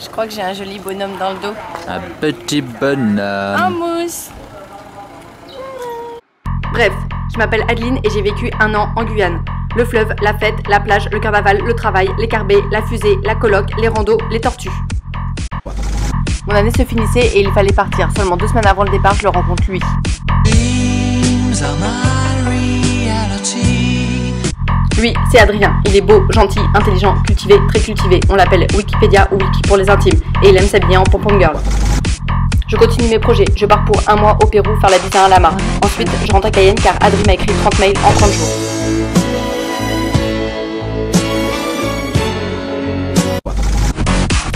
Je crois que j'ai un joli bonhomme dans le dos. Un petit bonhomme. Un mousse. Bref, je m'appelle Adeline et j'ai vécu 1 an en Guyane. Le fleuve, la fête, la plage, le carnaval, le travail, les carbets, la fusée, la coloc, les randos, les tortues. Mon année se finissait et il fallait partir. Seulement 2 semaines avant le départ, je le rencontre lui. Lui, c'est Adrien. Il est beau, gentil, intelligent, cultivé, très cultivé. On l'appelle Wikipédia ou Wiki pour les intimes. Et il aime s'habiller en pom-pom girl. Je continue mes projets. Je pars pour 1 mois au Pérou faire la bise à un lama. Ensuite, je rentre à Cayenne car Adrien m'a écrit 30 mails en 30 jours.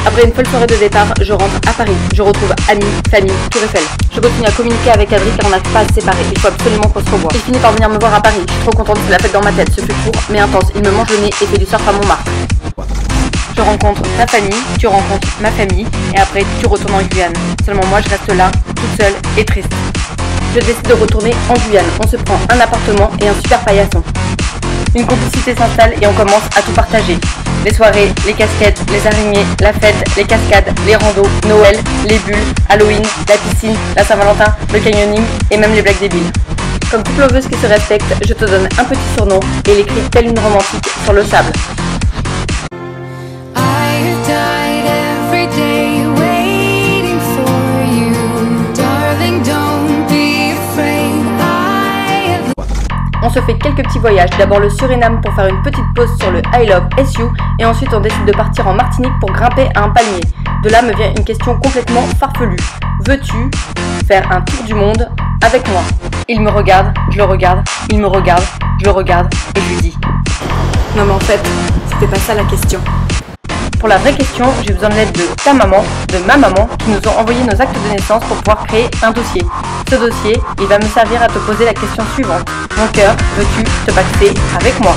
Après une folle soirée de départ, je rentre à Paris. Je retrouve amis, famille, Tour Eiffel. Je continue à communiquer avec Adrien car on n'arrive pas à se séparer. Il faut absolument qu'on se revoie. Il finit par venir me voir à Paris. Je suis trop contente, c'est la fête dans ma tête. Ce fut court mais intense. Il me mange le nez et fait du surf à Montmartre. Je rencontre ta famille, tu rencontres ma famille et après tu retournes en Guyane. Seulement moi je reste là, toute seule et triste. Je décide de retourner en Guyane. On se prend un appartement et un super paillasson. Une complicité s'installe et on commence à tout partager. Les soirées, les casquettes, les araignées, la fête, les cascades, les randos, Noël, les bulles, Halloween, la piscine, la Saint-Valentin, le canyoning et même les blagues débiles. Comme toute loveuse qui se respecte, je te donne un petit surnom et l'écris telle une romantique sur le sable. On se fait quelques petits voyages, d'abord le Suriname pour faire une petite pause sur le I Love SU et ensuite on décide de partir en Martinique pour grimper à un palmier. De là me vient une question complètement farfelue. Veux-tu faire un tour du monde avec moi? Il me regarde, je le regarde, il me regarde, je le regarde et je lui dis non mais en fait, c'était pas ça la question. Pour la vraie question, j'ai besoin de l'aide de ta maman, de ma maman, qui nous ont envoyé nos actes de naissance pour pouvoir créer un dossier. Ce dossier, il va me servir à te poser la question suivante. Mon cœur, veux-tu te pacter avec moi?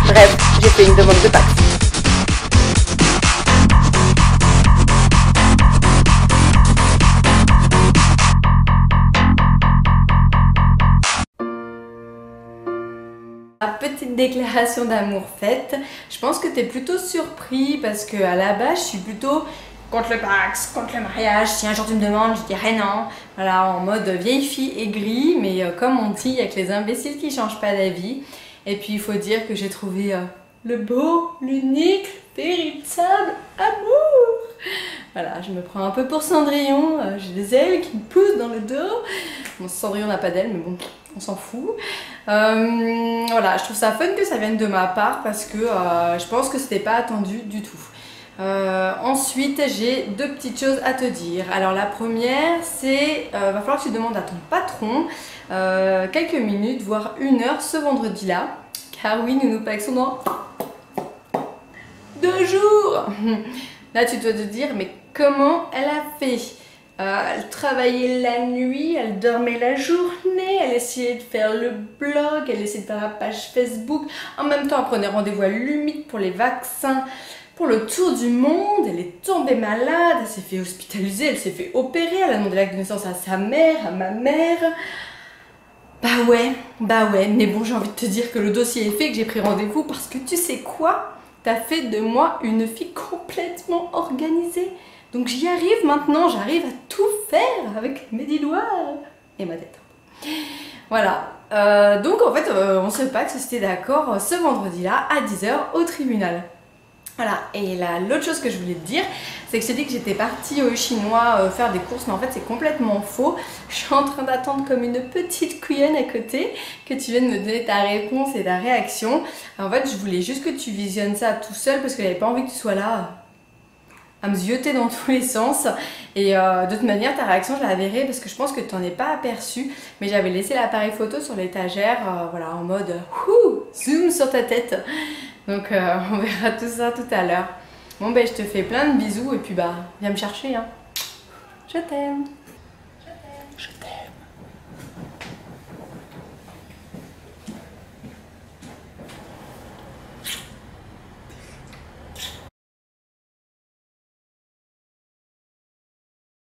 Bref, j'ai fait une demande de pacte. Petite déclaration d'amour faite, je pense que tu es plutôt surpris parce que à la base je suis plutôt contre le Pax, contre le mariage. Si un jour tu me demandes, je dirais non. Voilà, en mode vieille fille aigrie, mais comme on dit, il n'y a que les imbéciles qui ne changent pas d'avis. Et puis il faut dire que j'ai trouvé le beau, l'unique, véritable amour. Voilà, je me prends un peu pour Cendrillon, j'ai des ailes qui me poussent dans le dos. Bon, Cendrillon n'a pas d'ailes, mais bon, on s'en fout. Voilà, je trouve ça fun que ça vienne de ma part parce que je pense que c'était pas attendu du tout. Ensuite, j'ai 2 petites choses à te dire. Alors la première, c'est va falloir que tu demandes à ton patron quelques minutes, voire 1 heure ce vendredi-là. Car oui, nous nous paxons dans 2 jours. Là, tu dois te dire, mais comment elle a fait? Elle travaillait la nuit, elle dormait la journée, elle essayait de faire le blog, elle essayait de faire la page Facebook. En même temps, elle prenait rendez-vous à l'Humide pour les vaccins, pour le tour du monde. Elle est tombée malade, elle s'est fait hospitaliser, elle s'est fait opérer, elle a demandé l'acte de naissance à sa mère, à ma mère. Bah ouais, mais bon, j'ai envie de te dire que le dossier est fait, que j'ai pris rendez-vous parce que tu sais quoi? T'as fait de moi une fille complètement organisée. Donc j'y arrive maintenant, j'arrive à tout faire avec mes 10 doigts et ma tête. Voilà, donc en fait on se paxe, c'était d'accord ce vendredi-là à 10 h au tribunal. Voilà, et l'autre chose que je voulais te dire, c'est que je t'ai dit que j'étais partie au chinois faire des courses, mais en fait c'est complètement faux. Je suis en train d'attendre comme une petite couillonne à côté que tu viennes me donner ta réponse et ta réaction. En fait je voulais juste que tu visionnes ça tout seul parce que j'avais pas envie que tu sois là à me zioter dans tous les sens. Et de toute manière ta réaction je la verrai parce que je pense que tu n'en es pas aperçu, mais j'avais laissé l'appareil photo sur l'étagère, voilà, en mode zoom sur ta tête. Donc on verra tout ça tout à l'heure. Bon ben je te fais plein de bisous et puis bah viens me chercher hein. Je t'aime.